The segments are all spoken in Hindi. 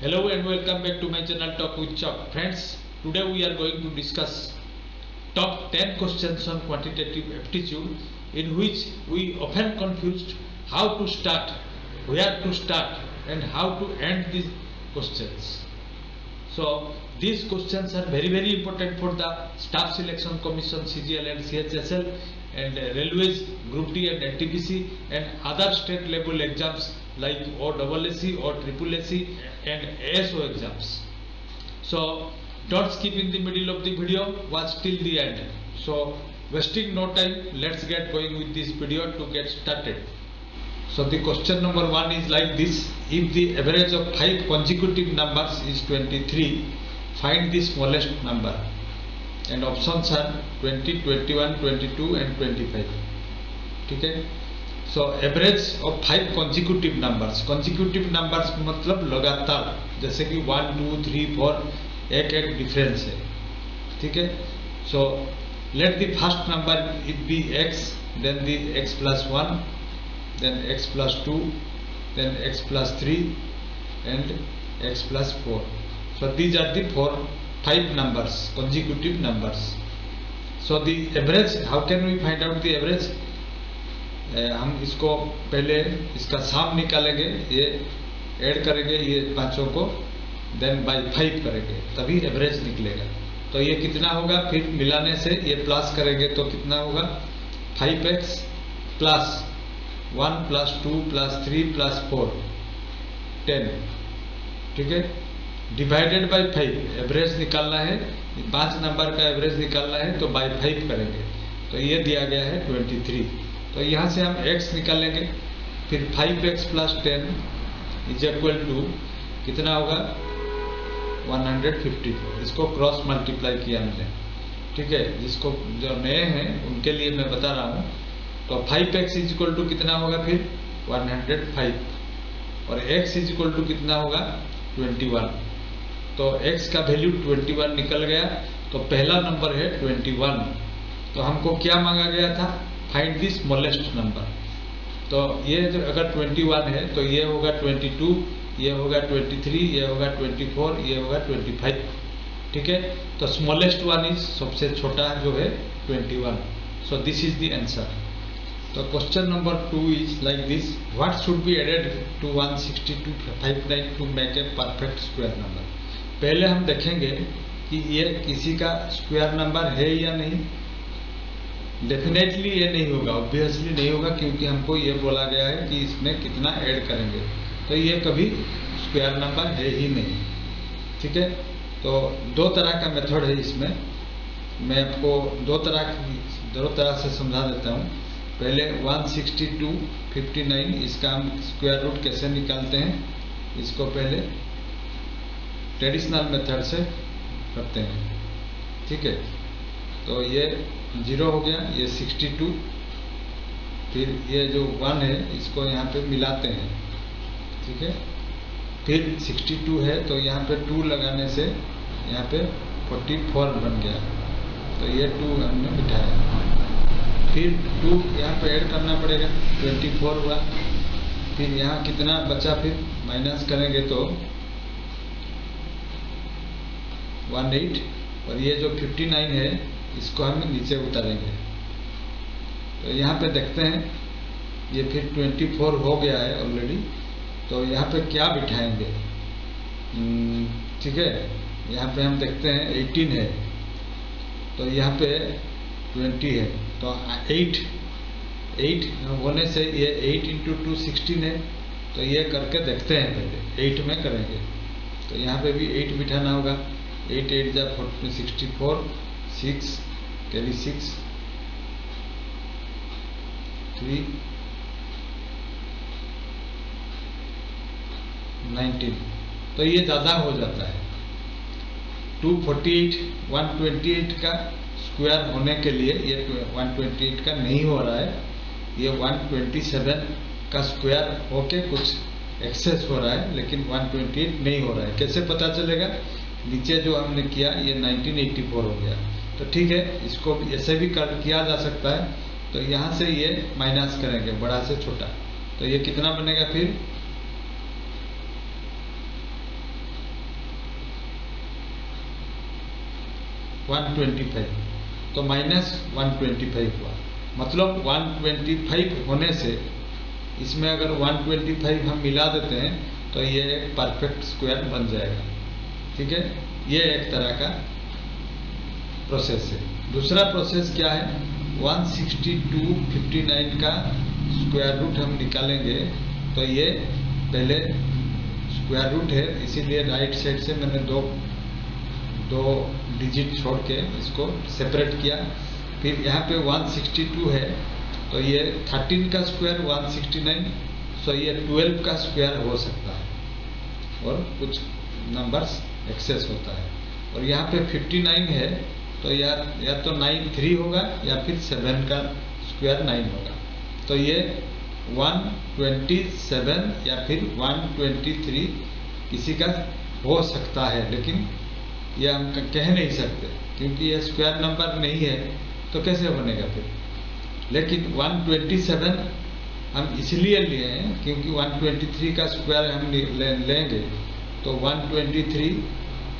Hello and welcome back to my channel Talk with Chuck. Friends, today we are going to discuss top 10 questions on quantitative aptitude in which we often confused how to start, where to start and how to end these questions. So these questions are very important for the Staff Selection Commission CGL and CHSL and Railways Group D and NTPC and other state level exams like OSSC or SSSC and ASO exams. So don't skip in the middle of the video, watch till the end. So wasting no time, let's get going with this video to get started. So the question number 1 is like this: if the average of 5 consecutive numbers is 23, find the smallest number. And options are 20, 21, 22 and 25. Okay? So average of 5 consecutive numbers मतलब लगातार, जैसे कि 1, 2, 3, 4 एक डिफरेंस है. ठीक है. So let the first number it be x, then the x plus 1, then x plus 2, then x plus 3 and x plus 4. So these are the 5 numbers, consecutive numbers. So the average, how can we find out the average? हम इसको पहले इसका सम निकालेंगे, ये ऐड करेंगे ये पांचों को, देन बाय 5 करेंगे, तभी एवरेज निकलेगा. तो ये कितना होगा, फिर मिलाने से ये प्लस करेंगे तो कितना होगा, 5x plus 1 plus 2 plus 3 plus 4 10. ठीक है. डिवाइडेड बाय 5 एवरेज निकालना है, 5 नंबर का एवरेज निकालना है तो बाय 5 करेंगे, तो ये दिया गया है 23. तो यहाँ से हम x निकालेंगे, फिर 5x plus 10 is equal to कितना होगा, 150. इसको क्रॉस मल्टीप्लाई किया हमने. ठीक है. जिसको जो नए हैं उनके लिए मैं बता रहा हूँ. तो 5x इज इक्वल टू कितना होगा, फिर 105 और x इज इक्वल टू कितना होगा, 21. तो x का वैल्यू 21 निकल गया. तो पहला नंबर है 21. तो हमको क्या मांगा गया था, फाइंड द स्मॉलेस्ट नंबर. तो ये जो अगर 21 है तो ये होगा 22, ये होगा 23, ये होगा 24, ये होगा 25. ठीक है. तो स्मॉलेस्ट वन इज सबसे छोटा जो है 21. So this is the answer. तो question number 2 is like this: what should be added to 16259 to make a perfect square number. पहले हम देखेंगे कि ये किसी का स्क्वायर नंबर है या नहीं. डेफिनेटली ये नहीं होगा, ऑब्वियसली नहीं होगा, क्योंकि हमको ये बोला गया है कि इसमें कितना ऐड करेंगे. तो ये कभी स्क्वायर नंबर है ही नहीं. ठीक है. तो दो तरह का मेथड है इसमें. मैं आपको दो तरह से समझा देता हूँ. पहले 16259 इसका हम स्क्वायर रूट कैसे निकालते हैं, इसको पहले ट्रेडिशनल मेथड से करते हैं. ठीक है. तो ये 0 हो गया, ये 62, फिर ये जो 1 है इसको यहाँ पे मिलाते हैं. ठीक है. फिर 62 है तो यहाँ पे 2 लगाने से यहाँ पे 44 बन गया. तो ये 2 हमने बिठाया. फिर 2 यहाँ पे ऐड करना पड़ेगा, 24 हुआ. फिर यहाँ कितना बचा, फिर माइनस करेंगे तो 18. और ये जो 59 है इसको हम नीचे उतारेंगे. तो यहाँ पे देखते हैं ये फिर 24 हो गया है ऑलरेडी. तो यहाँ पे क्या बिठाएंगे. ठीक है. यहाँ पे हम देखते हैं 18 है, तो यहाँ पे 20 है, तो 8 होने से ये 8 इंटू 2 16 है. तो ये करके देखते हैं, पहले 8 में करेंगे. तो यहाँ पे भी 8 बिठाना होगा. 8 8 जा 64, 6 कैरी 6, 3 19. तो ये ज़्यादा हो जाता है. 248 128 का स्क्वायर होने के लिए ये 128 का नहीं हो रहा है, ये 127 का स्क्वायर होके कुछ एक्सेस हो रहा है, लेकिन 128 नहीं हो रहा है. कैसे पता चलेगा, नीचे जो हमने किया ये 1984 हो गया. तो ठीक है, इसको ऐसे भी किया जा सकता है. तो यहाँ से ये माइनस करेंगे बड़ा से छोटा, तो ये कितना बनेगा, फिर 125, तो -125 हुआ। मतलब 125 होने से इसमें अगर 125 हम मिला देते हैं तो ये एक परफेक्ट स्क्वायर बन जाएगा। ठीक है, ये एक तरह का प्रोसेस है। दूसरा प्रोसेस क्या है, 16259 का स्क्वायर रूट हम निकालेंगे। तो ये पहले स्क्वायर रूट है, इसीलिए राइट साइड से मैंने दो डिजिट छोड़ के इसको सेपरेट किया। फिर यहाँ पे 162 है, तो ये 13 का स्क्वायर 169, सो ये 12 का स्क्वायर हो सकता है और कुछ नंबर्स एक्सेस होता है। और यहाँ पे 59 है, तो या तो 93 होगा या फिर 7 का स्क्वायर 9 होगा। तो ये 127 या फिर 123 किसी का हो सकता है, लेकिन ये हम कह नहीं सकते क्योंकि ये स्क्वायर नंबर नहीं है, तो कैसे बनेगा फिर। लेकिन 127 हम इसलिए लिए हैं क्योंकि 123 का स्क्वायर हम लेंगे तो 123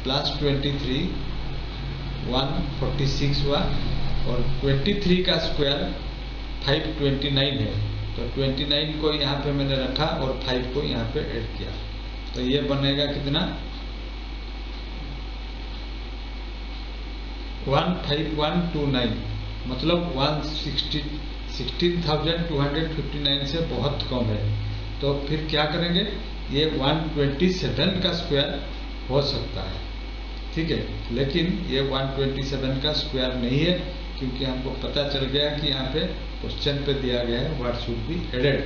प्लस 23 146 हुआ, और 23 का स्क्वायर 529 है। तो 29 को यहाँ पे मैंने रखा और 5 को यहाँ पे ऐड किया, तो ये बनेगा कितना 15129, मतलब 16,259 से बहुत कम है। तो फिर क्या करेंगे, ये 127 का स्क्वायर हो सकता है। ठीक है, लेकिन ये 127 का स्क्वायर नहीं है क्योंकि हमको पता चल गया कि यहाँ पे क्वेश्चन पे दिया गया है व्हाट शुड बी एडेड,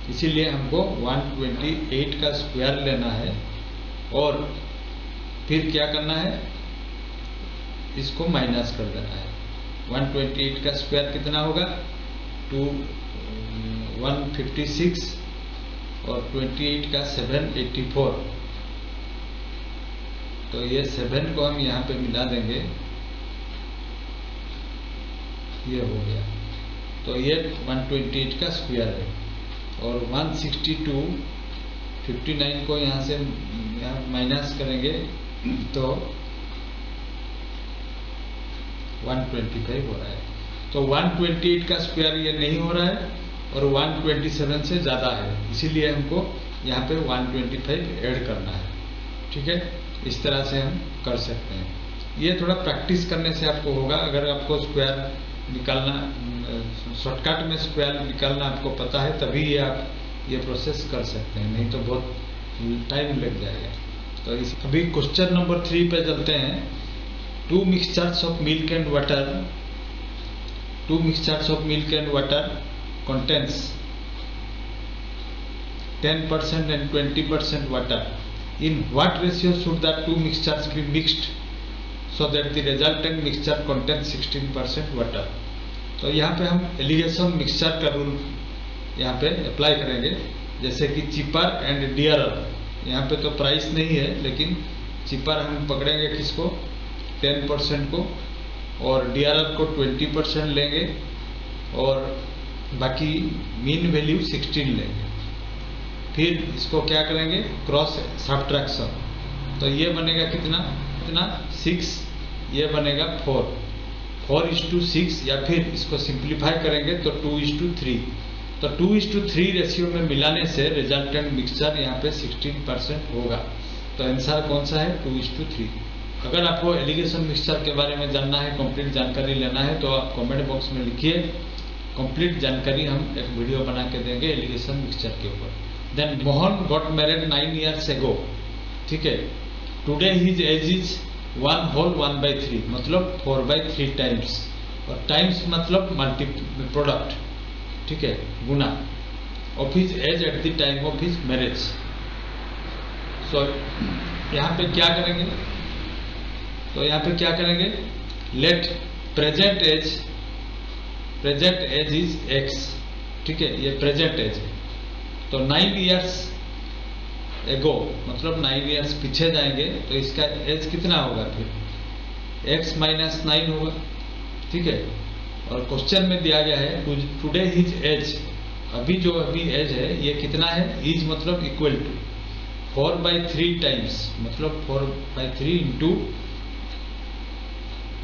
इसीलिए हमको 128 का स्क्वायर लेना है। और फिर क्या करना है, इसको माइनस कर देना है। 128 का स्क्वायर कितना होगा 156, और 28 का 784, तो ये 7 को हम यहाँ पे मिला देंगे, ये हो गया। तो ये 128 का स्क्वायर है। और 16259 को यहाँ से माइनस करेंगे तो 125 हो रहा है। तो 128 का स्क्वायर ये नहीं हो रहा है और 127 से ज़्यादा है, इसीलिए हमको यहाँ पे 125 ऐड करना है। ठीक है, इस तरह से हम कर सकते हैं। ये थोड़ा प्रैक्टिस करने से आपको होगा। अगर आपको स्क्वायर निकालना, शॉर्टकट में स्क्वायर निकालना आपको पता है, तभी आप ये प्रोसेस कर सकते हैं, नहीं तो बहुत टाइम लग जाएगा। तो अभी क्वेश्चन नंबर 3 पे चलते हैं। 2 mixtures of milk and water, 2 mixtures of milk and water contains 10% and 20% water. In what ratio should the 2 mixtures be mixed so that the resultant mixture contains 16% water? तो यहाँ पे हम एलिगेशन मिक्सचर का रूल यहाँ पे अप्लाई करेंगे, जैसे कि चीपर एंड डियरर। यहाँ पे तो प्राइस नहीं है, लेकिन चीपर हम पकड़ेंगे किसको 10% को, और डियरर को 20% लेंगे, और बाकी मीन वैल्यू 16 लेंगे। फिर इसको क्या करेंगे, क्रॉस सब्ट्रैक्शन। तो ये बनेगा कितना 6, ये बनेगा 4:6, या फिर इसको सिंप्लीफाई करेंगे तो 2:3। तो 2:3 रेशियो में मिलाने से रिजल्टेंट मिक्सचर यहाँ पे 16% होगा। तो आंसर कौन सा है 2:3। अगर आपको एलिगेशन मिक्सचर के बारे में जानना है, कंप्लीट जानकारी लेना है, तो आप कमेंट बॉक्स में लिखिए। कंप्लीट जानकारी हम एक वीडियो बना के देंगे एलिगेशन मिक्सचर के ऊपर। Then Mohan got married 9 years ago। ठीक है, टुडे हिज एज इज 1/3, मतलब 4/3 टाइम्स, और टाइम्स मतलब मल्टी प्रोडक्ट। ठीक है, गुना of his age at the time of his marriage. So यहाँ पे क्या करेंगे, तो यहाँ पे क्या करेंगे, let present age is x। ठीक है, ये प्रेजेंट एज है। तो 9 years एगो मतलब 9 years पीछे जाएंगे तो इसका एज कितना होगा, फिर x - 9 होगा। ठीक है, और क्वेश्चन में दिया गया है टुडे हिज एज, अभी एज है ये कितना है, इज मतलब इक्वल टू 4/3 टाइम्स, मतलब 4/3 into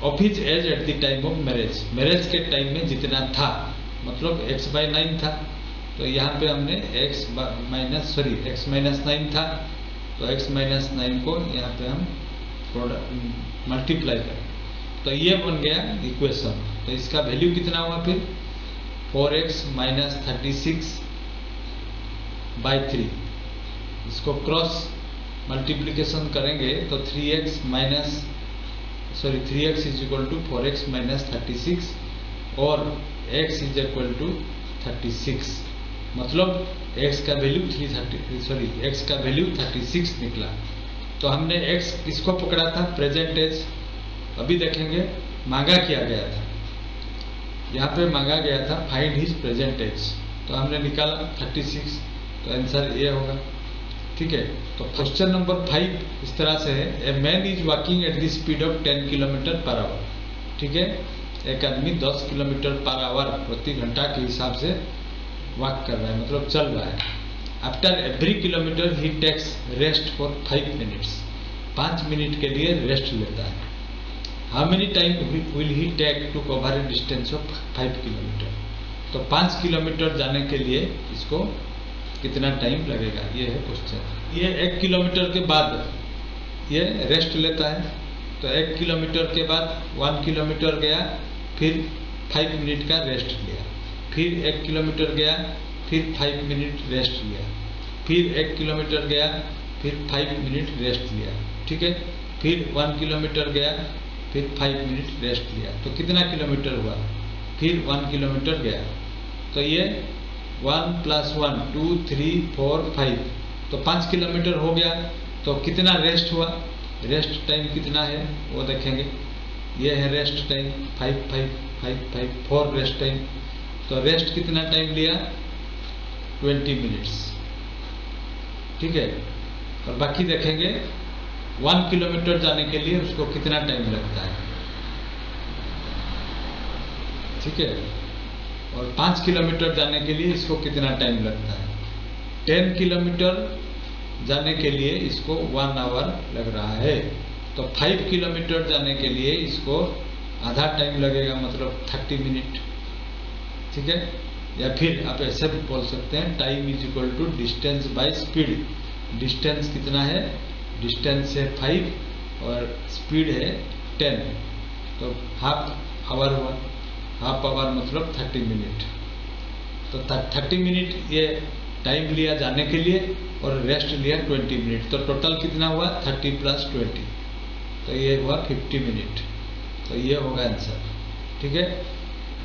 of his age at the time of marriage, marriage के टाइम में जितना था, मतलब x/9 था, तो यहाँ पे हमने x माइनस 9 था, तो x-9 को यहाँ पे हम मल्टीप्लाई करें, तो ये बन गया इक्वेशन। तो इसका वैल्यू कितना हुआ फिर 4x माइनस 36/3, इसको क्रॉस मल्टीप्लिकेशन करेंगे तो 3x is equal to 4x minus 36 और x इज इक्वल टू 36, मतलब x का वैल्यू 36 निकला। तो हमने x किसको पकड़ा था, प्रेजेंट एज। अभी देखेंगे मांगा किया गया था, यहाँ पे मांगा गया था फाइंड हिज प्रेजेंट एज, तो हमने निकाला 36, तो आंसर ये होगा। ठीक है, तो क्वेश्चन नंबर 5 इस तरह से है, a man is walking at the speed of 10 kilometre per our. ठीक है, एक आदमी 10 किलोमीटर पर आवर प्रति घंटा के हिसाब से वॉक कर रहा है, मतलब चल रहा है। After every kilometre he takes rest for 5 minutes, 5 minute के लिए रेस्ट लेता है। How many time will he take to cover a distance of 5 kilometre, तो 5 किलोमीटर जाने के लिए इसको कितना टाइम लगेगा, ये है क्वेश्चन। ये 1 किलोमीटर के बाद ये रेस्ट लेता है, तो 1 किलोमीटर के बाद 1 किलोमीटर गया, फिर 5 मिनट का रेस्ट लिया, फिर 1 किलोमीटर गया, फिर 5 मिनट रेस्ट लिया, फिर 1 किलोमीटर गया, फिर 5 मिनट रेस्ट लिया। ठीक है, फिर 1 किलोमीटर गया, फिर 5 मिनट रेस्ट लिया, तो कितना किलोमीटर हुआ, फिर 1 किलोमीटर गया, तो ये 1 + 1 2 3 4 5, तो 5 किलोमीटर हो गया। तो कितना रेस्ट हुआ, रेस्ट टाइम कितना है वो देखेंगे, ये है रेस्ट टाइम 5 5 5 5 4 रेस्ट टाइम, तो रेस्ट कितना टाइम लिया 20 मिनट्स। ठीक है, और बाकी देखेंगे 1 किलोमीटर जाने के लिए उसको कितना टाइम लगता है। ठीक है, और 5 किलोमीटर जाने के लिए इसको कितना टाइम लगता है। 10 किलोमीटर जाने के लिए इसको 1 आवर लग रहा है, तो 5 किलोमीटर जाने के लिए इसको आधा टाइम लगेगा, मतलब 30 मिनट। ठीक है, या फिर आप ऐसे भी बोल सकते हैं time is equal to distance by speed. Distance कितना है, डिस्टेंस है 5 और स्पीड है 10, तो हाफ आवर हुआ, हाफ आवर मतलब 30 मिनट। तो 30 मिनट ये टाइम लिया जाने के लिए और रेस्ट लिया 20 मिनट, तो टोटल कितना हुआ 30 + 20, तो ये हुआ 50 मिनट, तो ये होगा आंसर। ठीक है,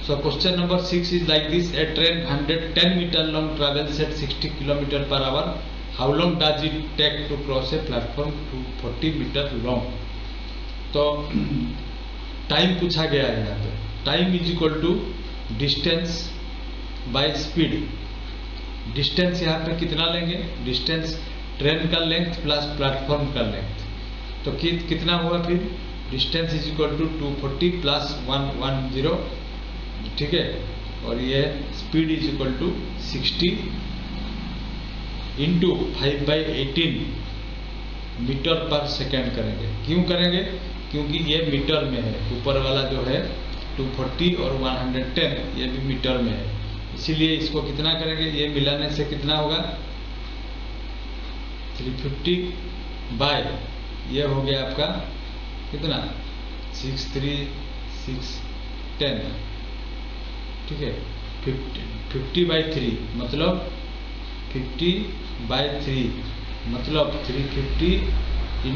so question number 6 is like this, a train 110 metre long travels at 60 kilometre per hour, how long does it take to cross a platform to 40 metre long. तो टाइम पूछा गया है यहाँ पे, time is equal to distance by speed. Distance यहाँ पे कितना लेंगे, डिस्टेंस ट्रेन का लेंथ प्लस प्लेटफॉर्म का लेंथ, तो कितना हुआ फिर, डिस्टेंस इज इक्वल टू 240 + 110। ठीक है, और ये speed is equal to 60 × 5/18 metre per second करेंगे। क्यों करेंगे, क्योंकि ये मीटर में है, ऊपर वाला जो है 240 और 110 ये भी मीटर में है, इसीलिए इसको कितना करेंगे, ये मिलाने से कितना होगा 350 बाय ये हो गया आपका कितना 63610। ठीक है, 50/3 मतलब 50/3 मतलब 350 ×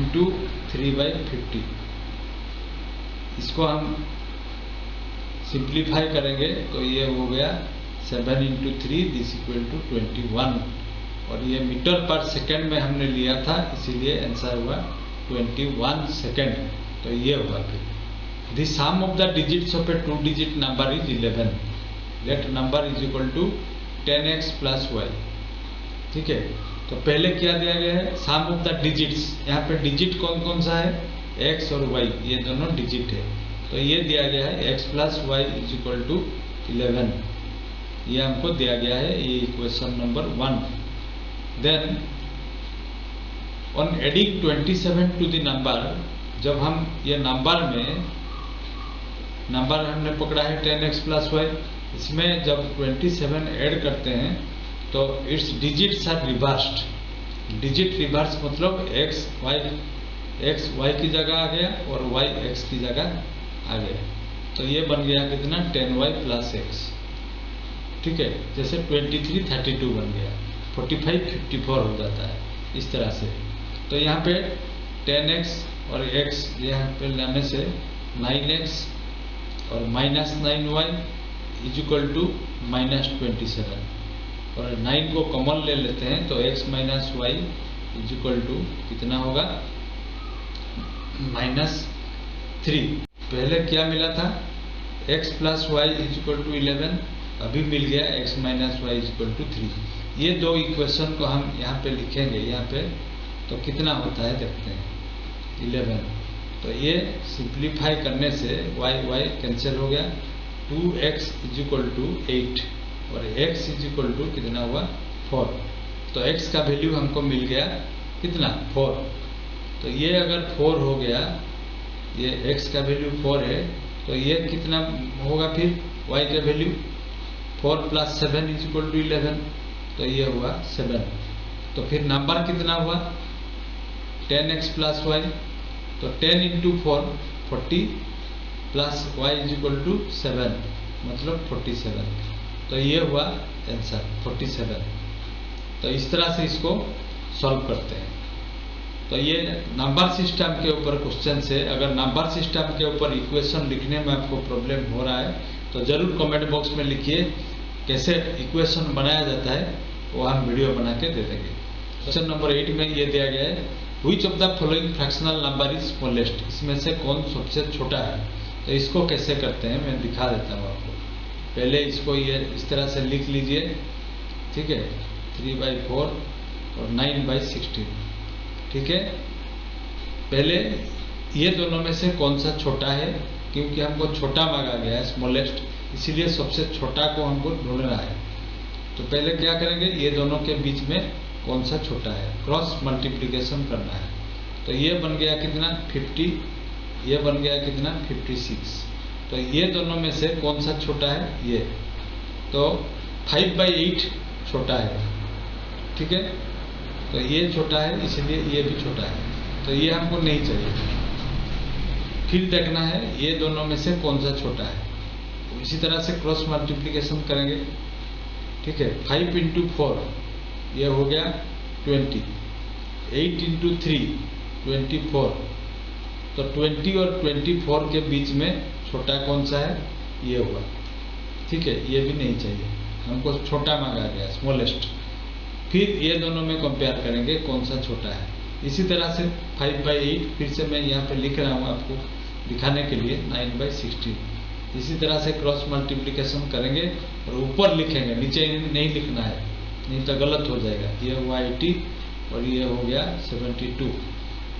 3/50। इसको हम सिंप्लीफाई करेंगे तो ये हो गया 7 × 3 दिस इक्वल टू 21, और ये मीटर पर सेकेंड में हमने लिया था, इसीलिए आंसर हुआ 21 सेकेंड, तो ये हुआ। फिर the sum of the digits of a 2 digit number is 11, let number is equal to 10x + y। ठीक है, तो पहले क्या दिया गया है, सम ऑफ द डिजिट्स, यहाँ पे डिजिट कौन कौन सा है, x और y, ये दोनों डिजिट है, तो ये दिया गया है x + y is equal to 11, ये हमको दिया गया है, ये equation number 1। Then on adding 27 to the number, जब हम ये नंबर में नंबर हमने पकड़ा है 10x प्लस वाई। इसमें जब 27 ऐड करते हैं तो it's digits are reversed. Digit reverse मतलब x y की जगह आ गया और y x की जगह आ गया। तो ये बन गया कितना 10y प्लस x। ठीक है, जैसे 23 32 बन गया, 45 54 हो जाता है इस तरह से। तो यहाँ पे 10x और x यहाँ पे लाने से 9x और minus 9y is equal to minus 27 और 9 को कॉमन ले लेते हैं तो x minus Y is equal to कितना होगा -3। पहले क्या मिला था x plus Y is equal to 11, अभी मिल गया x minus Y is equal to 3। ये दो इक्वेशन को हम यहाँ पे लिखेंगे यहाँ पे, तो कितना होता है देखते हैं 11। तो ये सिंप्लीफाई करने से y कैंसिल हो गया, 2x इज इक्वल टू 8 और x इज इक्वल टू कितना हुआ 4। तो x का वैल्यू हमको मिल गया कितना 4। तो ये अगर 4 हो गया, ये x का वैल्यू 4 है, तो ये कितना होगा फिर y का value 4 plus 7 is equal to 11। तो ये हुआ 7। तो फिर नंबर कितना हुआ 10x प्लस वाई। तो 10 into 4 40 plus Y is equal to 7 मतलब 47। तो ये हुआ आंसर 47। तो इस तरह से इसको सॉल्व करते हैं। तो ये नंबर सिस्टम के ऊपर क्वेश्चन से, अगर नंबर सिस्टम के ऊपर इक्वेशन लिखने में आपको प्रॉब्लम हो रहा है तो जरूर कमेंट बॉक्स में लिखिए, कैसे इक्वेशन बनाया जाता है वो हम वीडियो बना के दे देंगे। क्वेश्चन नंबर 8 में ये दिया गया है which of the following fractional number is smallest. इसमें से कौन सबसे छोटा है। तो इसको कैसे करते हैं मैं दिखा देता हूँ आपको। पहले इसको ये इस तरह से लिख लीजिए, ठीक है, 3/4 और 9/16। ठीक है, पहले ये दोनों में से कौन सा छोटा है, क्योंकि हमको छोटा मांगा गया है स्मॉलेस्ट, इसीलिए सबसे छोटा को हमको ढूंढना है। तो पहले क्या करेंगे, ये दोनों के बीच में कौन सा छोटा है, क्रॉस मल्टीप्लिकेशन करना है। तो ये बन गया कितना 50, ये बन गया कितना 56। तो ये दोनों में से कौन सा छोटा है, ये। तो 5/8 छोटा है, ठीक है, तो ये छोटा है, इसलिए ये भी छोटा है। तो ये हमको नहीं चाहिए। फिर देखना है ये दोनों में से कौन सा छोटा है। तो इसी तरह से क्रॉस मल्टीप्लिकेशन करेंगे, ठीक है। 5 इंटू 4 ये हो गया 20, 8 इंटू 3 24। तो 20 और 24 के बीच में छोटा कौन सा है, ये हुआ, ठीक है। ये भी नहीं चाहिए, हमको छोटा मांगा गया स्मॉलेस्ट। फिर ये दोनों में कंपेयर करेंगे कौन सा छोटा है। इसी तरह से 5/8 फिर से मैं यहाँ पे लिख रहा हूँ आपको दिखाने के लिए 9/16। इसी तरह से क्रॉस मल्टीप्लिकेशन करेंगे और ऊपर लिखेंगे, नीचे नहीं लिखना है, नहीं तो गलत हो जाएगा। ये हुआ 80 और ये हो गया 72।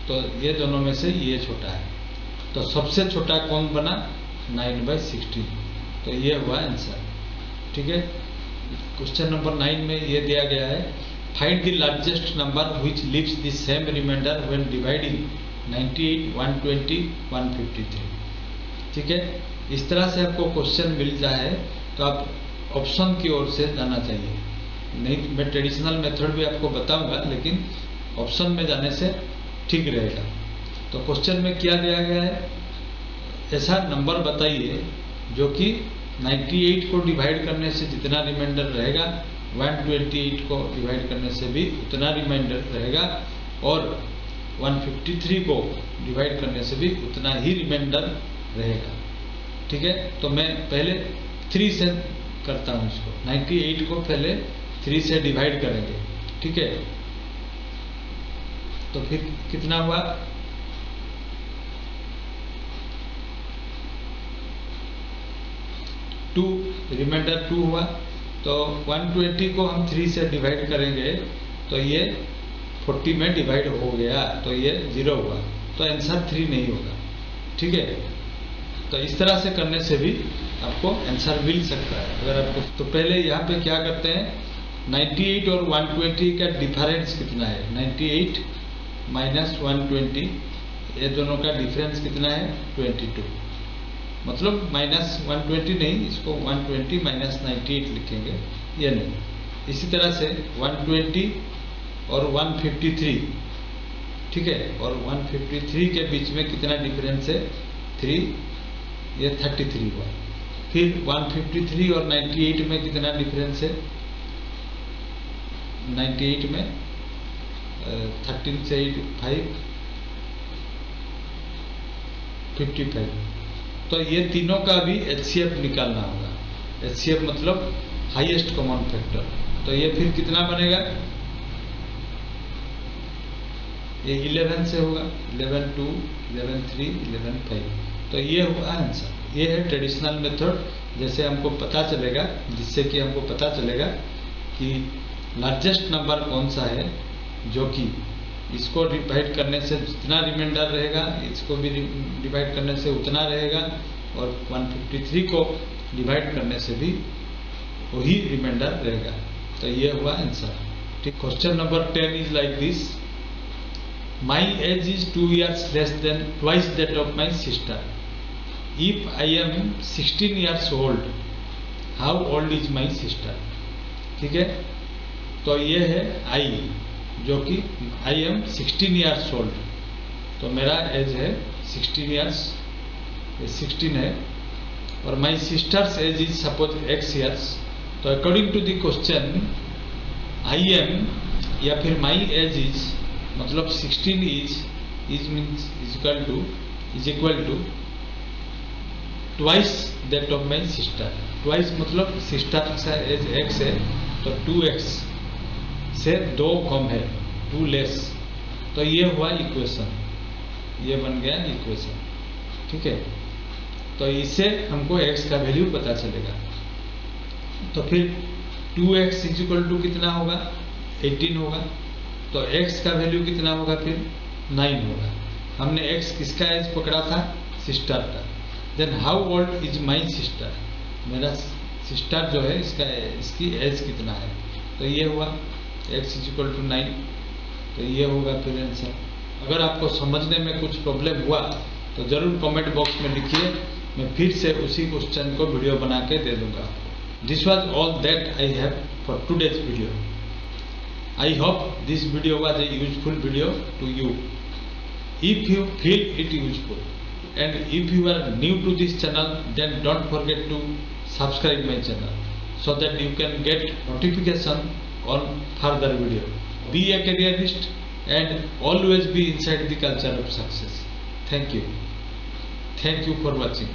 तो ये दोनों में से ये छोटा है। तो सबसे छोटा कौन बना 9/16। तो ये हुआ आंसर, ठीक है। क्वेश्चन नंबर 9 में ये दिया गया है find the largest number which leaves the same reminder when dividing 98, 120, 153। ठीक है, इस तरह से आपको क्वेश्चन मिल जाए तो आप ऑप्शन की ओर से जाना चाहिए। नहीं, मैं ट्रेडिशनल मेथड भी आपको बताऊंगा, लेकिन ऑप्शन में जाने से ठीक रहेगा। तो क्वेश्चन में क्या दिया गया है, ऐसा नंबर बताइए जो कि 98 को डिवाइड करने से जितना रिमाइंडर रहेगा, 128 को डिवाइड करने से भी उतना रिमाइंडर रहेगा, और 153 को डिवाइड करने से भी उतना ही रिमाइंडर रहेगा। ठीक है, तो मैं पहले 3 से करता हूँ इसको। 98 को पहले 3 से डिवाइड करेंगे, ठीक है। तो फिर कितना हुआ, टू, रिमाइंडर 2 हुआ। तो 120 को हम 3 से डिवाइड करेंगे तो ये 40 में डिवाइड हो गया, तो ये 0 हुआ, तो आंसर 3 नहीं होगा, ठीक है। तो इस तरह से करने से भी आपको आंसर मिल सकता है अगर आपको। तो पहले यहाँ पे क्या करते हैं, 98 और 120 का डिफरेंस कितना है, 98 माइनस 120, ये दोनों का डिफरेंस कितना है 22। मतलब माइनस 120 नहीं, इसको 120 माइनस 98 लिखेंगे, ये नहीं। इसी तरह से 120 और 153, ठीक है, और 153 के बीच में कितना डिफरेंस है, 3, ये 33 हुआ। फिर 153 और 98 में कितना डिफरेंस है, 98 में 13 से 8 5 55। तो ये तीनों का भी HCF निकालना होगा। HCF मतलब हाईएस्ट कॉमन फैक्टर। तो ये फिर कितना बनेगा, ये 11 से होगा, 11 2 11 3 11 5। तो ये हुआ आंसर। ये है ट्रेडिशनल मेथड, जैसे हमको पता चलेगा, जिससे कि हमको पता चलेगा कि लार्जेस्ट नंबर कौन सा है, जो कि इसको डिवाइड करने से जितना रिमाइंडर रहेगा, इसको भी डिवाइड करने से उतना रहेगा, और 153 को डिवाइड करने से भी वही रिमाइंडर रहेगा। तो ये हुआ आंसर। ठीक, question number 10 is like this. My age is 2 years less than twice that of my sister. If I am 16 years old, how old is my sister? ठीक है, तो ये है I, जो कि I am 16 years old, तो मेरा एज है 16 years, 16 है, और my sister's age is suppose X years। तो according to the question, I am या फिर my age is मतलब 16 is means is equal to twice that of my sister। twice मतलब सिस्टर का एज x है, तो 2x से 2 कम है, 2 लेस। तो ये हुआ इक्वेशन, ये बन गया इक्वेशन। ठीक है, तो इससे हमको x का वैल्यू पता चलेगा। तो फिर 2x इज इक्वल टू कितना होगा, 18 होगा। तो x का वैल्यू कितना होगा, फिर 9 होगा। हमने x किसका एज पकड़ा था, सिस्टर का। Then how old is my sister, मेरा सिस्टर जो है इसकी एज कितना है, तो ये हुआ x इज इक्वल टू 9। तो ये होगा फिर आंसर। अगर आपको समझने में कुछ प्रॉब्लम हुआ तो जरूर कमेंट बॉक्स में लिखिए, मैं फिर से उसी क्वेश्चन को वीडियो बना के दे दूंगा। This was all that I have for today's video. I hope this video was a useful video to you. If you feel it useful, and if you are new to this channel, then don't forget to subscribe my channel so that you can get notification on further video. Be a careerist and always be inside the culture of success. Thank you. Thank you for watching.